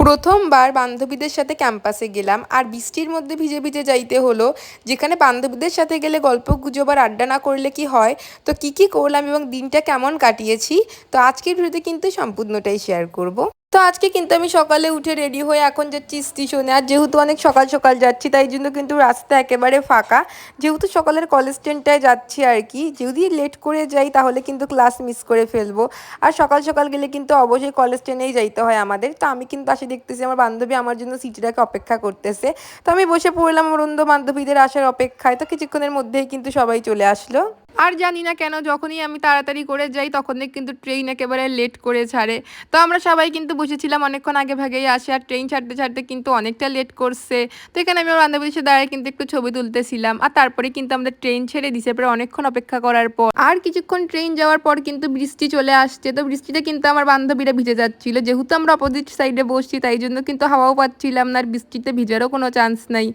প্রথমবার বান্ধবীদের সাথে ক্যাম্পাসে গেলাম আর বৃষ্টির মধ্যে ভিজে ভিজে যাইতে হলো। যেখানে বান্ধবীদের সাথে গেলে গল্প গুজব আর আড্ডা না করলে কি হয়। তো কি করলাম এবং দিনটা কেমন কাটিয়েছি, তো আজকের ভিডিওতে কিন্তু সম্পূর্ণটাই শেয়ার করব। তো আজকে কিন্তু আমি সকালে উঠে রেডি হয়ে এখন যাচ্ছি স্টেশনে। আর যেহেতু অনেক সকাল সকাল যাচ্ছি তাই জন্য কিন্তু রাস্তা একেবারে ফাঁকা। যেহেতু সকালের কলেজ ট্রেনটায় যাচ্ছি আর কি, যদি লেট করে যাই তাহলে কিন্তু ক্লাস মিস করে ফেলবো। আর সকাল সকাল গেলে কিন্তু অবশ্যই কলেজ ট্রেনেই যাইতে হয় আমাদের। তো আমি কিন্তু আসে দেখতেছি আমার বান্ধবী আমার জন্য সিটটাকে অপেক্ষা করতেছে। তো আমি বসে পড়লাম আমার অন্য বান্ধবীদের আসার অপেক্ষায়। তো কিছুক্ষণের মধ্যেই কিন্তু সবাই চলে আসলো। আর জানি না কেন যখনই আমি তাড়াতাড়ি করে যাই তখনই কিন্তু ট্রেন একেবারে লেট করে ছাড়ে। তো আমরা সবাই কিন্তু বসেছিলাম অনেকক্ষণ আগে ভাগেই আসে, আর ট্রেন ছাড়তে ছাড়তে কিন্তু অনেকটা লেট করছে। তো এখানে আমি আমার বান্ধবীর সাথে দাঁড়িয়ে কিন্তু একটু ছবি তুলতেছিলাম। আর তারপরে কিন্তু আমাদের ট্রেন ছেড়ে দিছে প্রায় অনেকক্ষণ অপেক্ষা করার পর। আর কিছুক্ষণ ট্রেন যাওয়ার পর কিন্তু বৃষ্টি চলে আসছে। তো বৃষ্টিতে কিন্তু আমার বান্ধবীরা ভিজে যাচ্ছিল। যেহেতু আমরা অপোজিট সাইডে বসছি তাই জন্য কিন্তু হাওয়াও পাচ্ছিলাম না, আর বৃষ্টিতে ভিজারও কোনো চান্স নাই।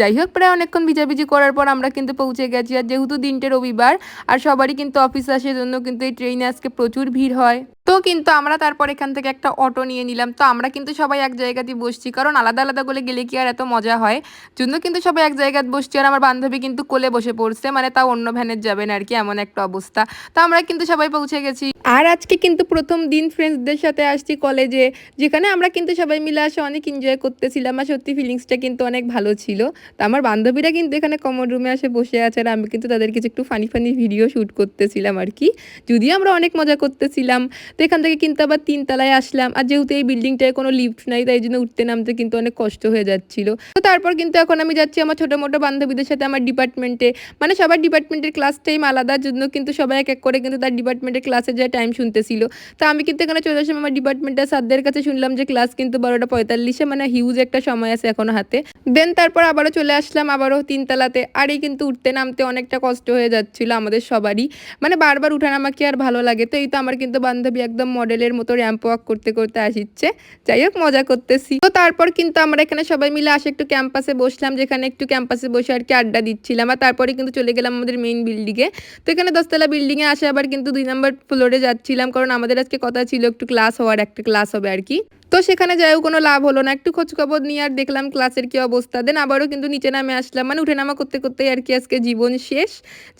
যাই হোক, প্রায় অনেকক্ষণ ভিজাভিজি করার পর আমরা কিন্তু পৌঁছে গেছি। আর যেহেতু দিনটা রবিবার আর সবারই কিন্তু অফিস আসার জন্য কিন্তু এই ট্রেনে আজকে প্রচুর ভিড় হয়। তো কিন্তু আমরা তারপর এখান থেকে একটা অটো নিয়ে নিলাম। তো আমরা কিন্তু সবাই এক জায়গাতেই বসছি, কারণ আলাদা আলাদা করে গেলে কি আর এত মজা হয়। জন্য কিন্তু সবাই এক জায়গায় বসছি। আর আমার বান্ধবী কিন্তু কোলে বসে পড়ছে, মানে তাও অন্য ভ্যানের যাবে না আর কি, এমন একটা অবস্থা। তো আমরা কিন্তু সবাই পৌঁছে গেছি। আর আজকে কিন্তু প্রথম দিন ফ্রেন্ডসদের সাথে আসছি কলেজে, যেখানে আমরা কিন্তু সবাই মিলে আসে অনেক এনজয় করতেছিলাম। আর সত্যি ফিলিংসটা কিন্তু অনেক ভালো ছিল। তো আমার বান্ধবীরা কিন্তু এখানে কমন রুমে আসে বসে আছে, আর আমি কিন্তু তাদের কিছু একটু ফানি ফানি ভিডিও শ্যুট করতেছিলাম আর কি। যদিও আমরা অনেক মজা করতেছিলাম। তো এখান থেকে কিন্তু আবার 3 তলায় আসলাম। আর যেহেতু এই বিল্ডিংটায় কোনো লিফট নাই তাই জন্য উঠতে নামতে কিন্তু অনেক কষ্ট হয়ে যাচ্ছিল। তো তারপর কিন্তু এখন আমি যাচ্ছি আমার ছোটো মোটো বান্ধবীদের সাথে আমার ডিপার্টমেন্টে। মানে সবার ডিপার্টমেন্টের ক্লাস টাইম আলাদার জন্য কিন্তু সবাই এক এক করে কিন্তু তার ডিপার্টমেন্টের ক্লাসে যায় টাইম শুনতেছিল। তো আমি কিন্তু এখানে চলে আসলাম আমার ডিপার্টমেন্টের স্যারদের কাছে, শুনলাম যে ক্লাস কিন্তু 12টা 45, মানে হিউজ একটা সময় আছে এখনো হাতে। দেন তারপর আবারও চলে আসলাম আবারও 3 তলাতে। আর এই কিন্তু উঠতে নামতে অনেকটা কষ্ট হয়ে যাচ্ছিল আমাদের সবারই, মানে বারবার উঠানামা কি আর ভালো লাগে। তো এই তো আমার কিন্তু বান্ধবী একদম মডেলের মতো র্যাম্প ওয়াক করতে করতে আসিচ্ছে। যাই হোক, মজা করতেছি। তো তারপর কিন্তু আমরা এখানে সবাই মিলে আসে একটু ক্যাম্পাসে বসলাম, যেখানে একটু ক্যাম্পাসে বসে আর কি আড্ডা দিচ্ছিলাম। আর তারপরে কিন্তু চলে গেলাম আমাদের মেইন বিল্ডিংয়ে। তো এখানে 10 তলা বিল্ডিংয়ে আসে আবার কিন্তু 2 নম্বর ফ্লোরে যাচ্ছিলাম, কারণ আমাদের আজকে কথা ছিল একটু ক্লাস হওয়ার, একটা ক্লাস হবে আর কি। তো সেখানে যাইও কোনো লাভ হলো না, একটু খোঁজখবর নিয়ে আর দেখলাম ক্লাসের কি অবস্থা। দেন আবারও কিন্তু নিচে নামে আসলাম, মানে উঠে নামা করতে করতেই আর কি আজকে জীবন শেষ।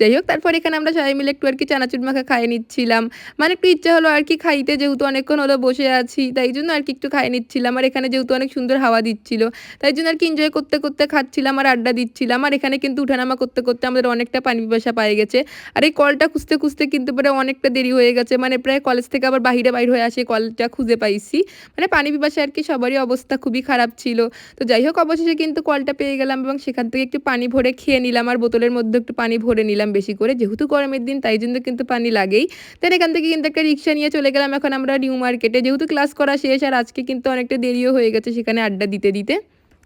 যাই হোক, তারপর এখানে আমরা সবাই মিলে একটু আর কি চানাচুর মাখা খাইয়ে নিচ্ছিলাম। মানে একটু ইচ্ছা হলো আর কি খাইতে, যেহেতু অনেকক্ষণ হলো বসে আছি তাই জন্য আর কি একটু খাইয়ে নিচ্ছিলাম। আর এখানে যেহেতু অনেক সুন্দর হাওয়া দিচ্ছিল তাই জন্য আর কি এনজয় করতে করতে খাচ্ছিলাম আর আড্ডা দিচ্ছিলাম। আর এখানে কিন্তু উঠানামা করতে করতে আমাদের অনেকটা পানি পিপাসা পায়ে গেছে। আর এই কলটা খুঁজতে খুঁজতে কিন্তু প্রায় অনেকটা দেরি হয়ে গেছে, মানে প্রায় কলেজ থেকে আবার বাইর হয়ে আসে কলটা খুঁজে পাইছি। মানে পানি পিপাসা আর কি সবারই অবস্থা খুবই খারাপ ছিল। তো যাই হোক, অবশেষে কিন্তু কলটা পেয়ে গেলাম এবং সেখান থেকে একটু পানি ভরে খেয়ে নিলাম। আর বোতলের মধ্যে একটু পানি ভরে নিলাম বেশি করে, যেহেতু গরমের দিন তাই জন্য কিন্তু পানি লাগেই। তাই এখান থেকে কিন্তু একটা রিক্সা নিয়ে চলে গেলাম এখন আমরা নিউ মার্কেটে, যেহেতু ক্লাস করা শেষ আর আজকে কিন্তু অনেকটা দেরিও হয়ে গেছে সেখানে আড্ডা দিতে দিতে।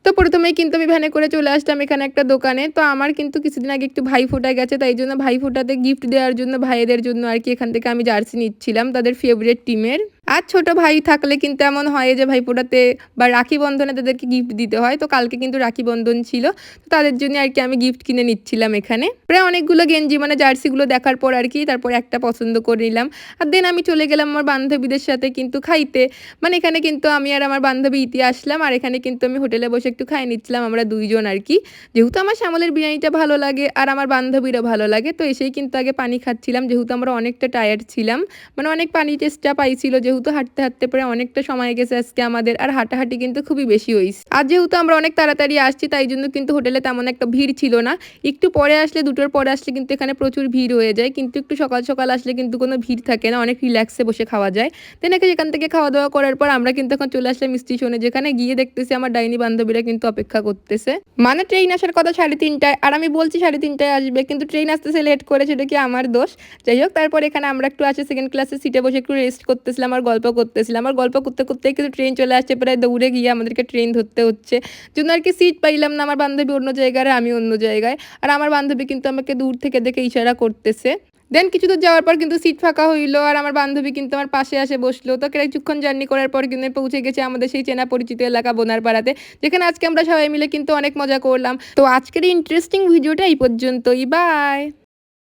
তো প্রথমেই কিন্তু আমি ভ্যানে করে চলে আসলাম এখানে একটা দোকানে। তো আমার কিন্তু কিছুদিন আগে একটু ভাই ফোটা গেছে, তাই জন্য ভাই ফোটাতে গিফট দেওয়ার জন্য ভাইদের জন্য আর কি এখান থেকে আমি জার্সি নিচ্ছিলাম তাদের ফেভারিট টিমের। আর ছোট ভাই থাকলে কিন্তু এমন হয় যে ভাই ফোটাতে বা রাখি বন্ধনে তাদেরকে গিফট দিতে হয়। তো কালকে কিন্তু রাখি বন্ধন ছিল, তো তাদের জন্য আর কি আমি গিফট কিনে নিচ্ছিলাম এখানে। প্রায় অনেকগুলো গেঞ্জি মানে জার্সিগুলো দেখার পর আর কি তারপর একটা পছন্দ করে নিলাম। আর দেন আমি চলে গেলাম আমার বান্ধবীদের সাথে কিন্তু খাইতে। মানে এখানে কিন্তু আমি আর আমার বান্ধবী ইতি আসলাম, আর এখানে কিন্তু আমি হোটেলে বসে একটু খাই নিচ্ছিলাম আমরা দুইজন আর কি। যেহেতু আমার শ্যামলের বিরিয়ানিটা ভালো লাগে আর আমার বান্ধবীরও ভালো লাগে, তো এসেই কিন্তু আগে পানি খাচ্ছিলাম, যেহেতু আমরা অনেকটা টায়ার্ড ছিলাম। মানে অনেক পানি টেস্টটা পাইছিল, যেহেতু হাঁটতে হাঁটতে পরে অনেকটা সময় গেছে আজকে আমাদের, আর হাঁটাহাঁটি কিন্তু খুবই বেশি হয়েছে। আর যেহেতু আমরা অনেক তাড়াতাড়ি আসছি তাই জন্য কিন্তু হোটেলে তেমন একটা ভিড় ছিল না। একটু পরে আসলে 2টোর পরে আসলে কিন্তু এখানে প্রচুর ভিড় হয়ে যায়, কিন্তু একটু সকাল সকাল আসলে কিন্তু কোনো ভিড় থাকে না, অনেক রিল্যাক্সে বসে খাওয়া যায়। দেন এখান থেকে খাওয়া দাওয়া করার পর আমরা কিন্তু এখন চলে আসলাম স্টেশনে, যেখানে গিয়ে দেখতেছি আমার ডাইনি বান্ধবীরা কিন্তু অপেক্ষা করতেছে। মানে ট্রেন আসার কথা 3:30টায়, আর আমি বলছি 3:30টায় আসবে, কিন্তু ট্রেন আসতেছে লেট করে, সেটা কি আমার দোষ? যাই হোক, তারপর এখানে আমরা একটু আসে সেকেন্ড ক্লাসের সিটে বসে একটু রেস্ট করতেছিলাম আর গল্প করতেছিলাম। আর গল্প করতে করতে কিন্তু ট্রেন চলে আসছে, প্রায় দৌড়ে গিয়ে আমাদেরকে ট্রেন ধরতে হচ্ছে। জন্য আর কি সিট পাইলাম না, আমার বান্ধবী অন্য জায়গায় আর আমি অন্য জায়গায়। আর আমার বান্ধবী কিন্তু আমাকে দূর থেকে দেখে ইশারা করতেছে। দেন কিছু দূর যাওয়ার পর কিন্তু সিট ফাঁকা হইলো, আর আমার বান্ধবী কিন্তু আমার পাশে আসে বসলো। তো কিছুক্ষণ জার্নি করার পর কিন্তু পৌঁছে গেছে আমাদের সেই চেনা পরিচিত এলাকা বোনারপাড়াতে, যেখানে আজকে আমরা সবাই মিলে কিন্তু অনেক মজা করলাম। তো আজকের ইন্টারেস্টিং ভিডিওটা এই পর্যন্তই, বাই।